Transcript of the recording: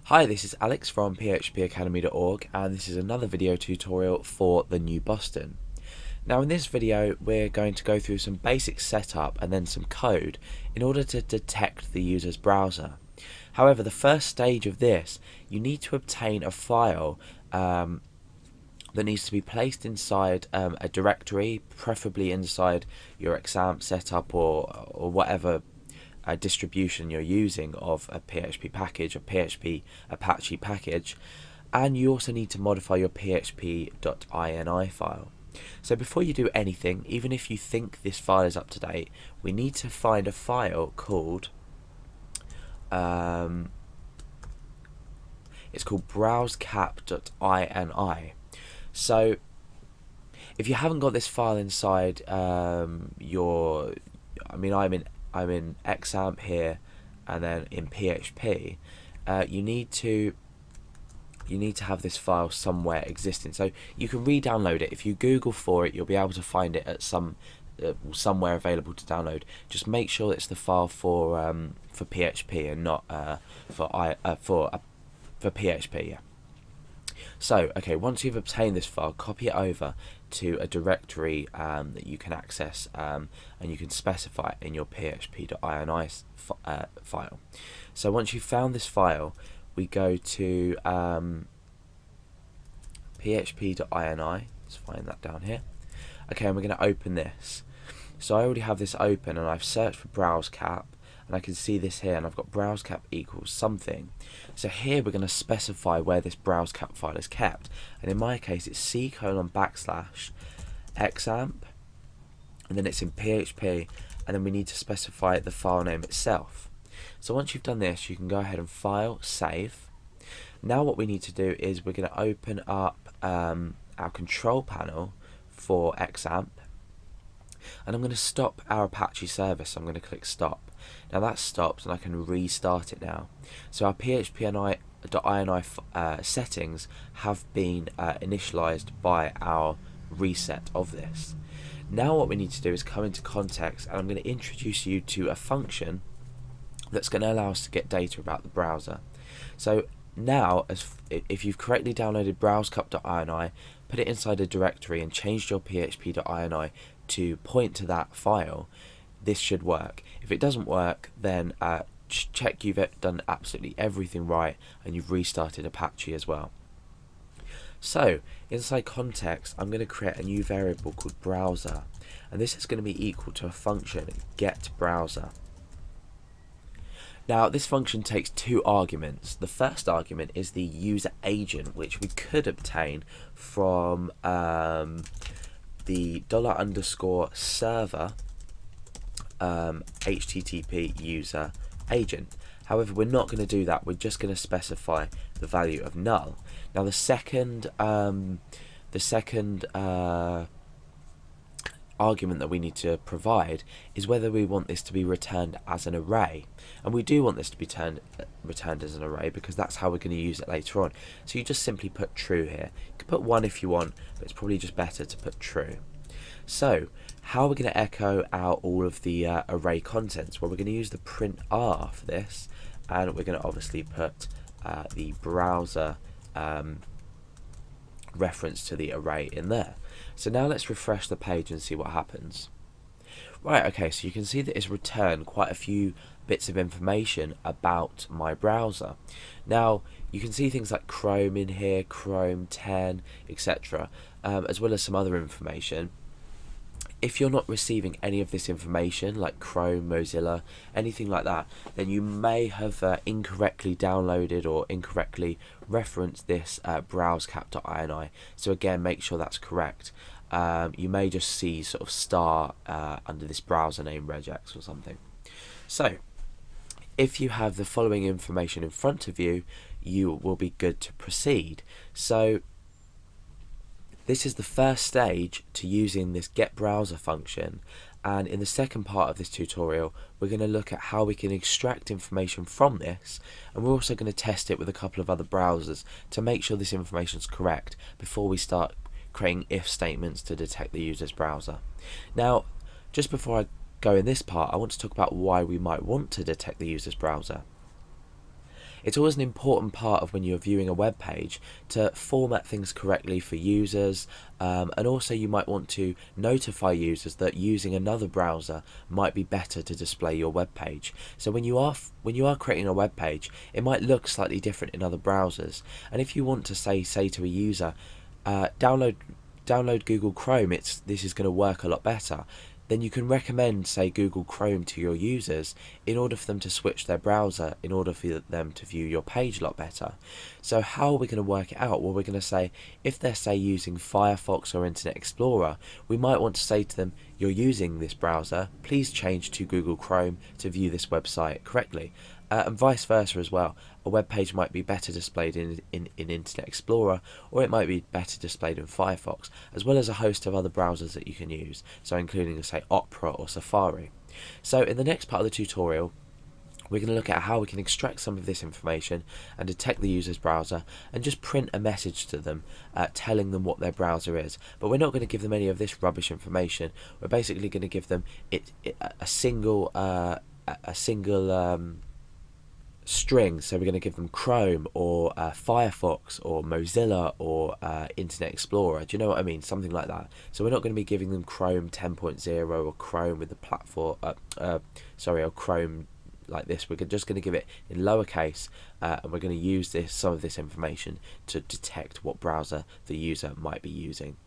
Hi, this is Alex from phpacademy.org, and this is another video tutorial for the new Boston. Now in this video we're going to go through some basic setup and then some code in order to detect the user's browser. However, the first stage of this, you need to obtain a file that needs to be placed inside a directory, preferably inside your XAMPP setup or whatever distribution you're using of a PHP package, a PHP Apache package, and you also need to modify your php.ini file. So before you do anything, even if you think this file is up to date, we need to find a file called it's called browsecap.ini. So if you haven't got this file inside I'm in XAMPP here, and then in PHP, you need to have this file somewhere existing. So you can re-download it. If you Google for it, you'll be able to find it at somewhere available to download. Just make sure it's the file for PHP and not for PHP. Yeah. So, okay, once you've obtained this file, copy it over to a directory that you can access, and you can specify it in your php.ini file. So once you've found this file, we go to php.ini. Let's find that down here. Okay, and we're going to open this. So I already have this open, and I've searched for browsecap, and I can see this here, and I've got browsecap equals something. So here we're going to specify where this browsecap file is kept, and in my case it's c:\xampp, and then it's in PHP, and then we need to specify the file name itself. So once you've done this, you can go ahead and file, save. Now what we need to do is we're going to open up our control panel for XAMPP, and I'm going to stop our Apache service. So I'm going to click stop. Now that stops, and I can restart it now. So our php.ini settings have been initialized by our reset of this. Now what we need to do is come into context, and I'm going to introduce you to a function that's going to allow us to get data about the browser. So now, if you've correctly downloaded browsecap.ini, put it inside a directory and changed your php.ini to point to that file, this should work. If it doesn't work, then check you've done absolutely everything right and you've restarted Apache as well. So inside context, I'm going to create a new variable called browser, and this is going to be equal to a function getBrowser. Now this function takes two arguments. The first argument is the user agent, which we could obtain from the $_server HTTP user agent. However, we're not going to do that. We're just going to specify the value of null. Now the second argument that we need to provide is whether we want this to be returned as an array, and we do want this to be returned as an array because that's how we're going to use it later on. So you just simply put true here. You can put 1 if you want, but it's probably just better to put true. So how are we going to echo out all of the array contents? Well, we're going to use the print r for this, and we're going to obviously put the browser reference to the array in there. So now let's refresh the page and see what happens. Right, okay, so you can see that it's returned quite a few bits of information about my browser. Now you can see things like Chrome in here, Chrome 10, etc., as well as some other information. If you're not receiving any of this information, like Chrome, Mozilla, anything like that, then you may have incorrectly downloaded or incorrectly referenced this browsecap.ini. So again, make sure that's correct. You may just see sort of star under this browser name regex or something. So if you have the following information in front of you, you will be good to proceed. So this is the first stage to using this getBrowser function, and in the second part of this tutorial we're going to look at how we can extract information from this, and we're also going to test it with a couple of other browsers to make sure this information is correct before we start creating if statements to detect the user's browser. Now, just before I go in this part, I want to talk about why we might want to detect the user's browser. It's always an important part of when you're viewing a web page to format things correctly for users, and also you might want to notify users that using another browser might be better to display your web page. So when you are creating a web page, it might look slightly different in other browsers, and if you want to say to a user, download Google Chrome, this is going to work a lot better, then you can recommend, say, Google Chrome to your users in order for them to switch their browser, in order for them to view your page a lot better. So how are we going to work it out? Well, we're going to say, if they're, say, using Firefox or Internet Explorer, we might want to say to them, you're using this browser, please change to Google Chrome to view this website correctly. And vice versa as well. A web page might be better displayed in Internet Explorer, or it might be better displayed in Firefox, as well as a host of other browsers that you can use, so including, say, Opera or Safari. So in the next part of the tutorial, we're going to look at how we can extract some of this information and detect the user's browser and just print a message to them telling them what their browser is. But we're not going to give them any of this rubbish information. We're basically going to give them a single string. So we're going to give them Chrome or Firefox or Mozilla or Internet Explorer. Do you know what I mean? Something like that. So we're not going to be giving them Chrome 10.0 or Chrome with the platform or Chrome like this. We're just going to give it in lowercase, and we're going to use some of this information to detect what browser the user might be using.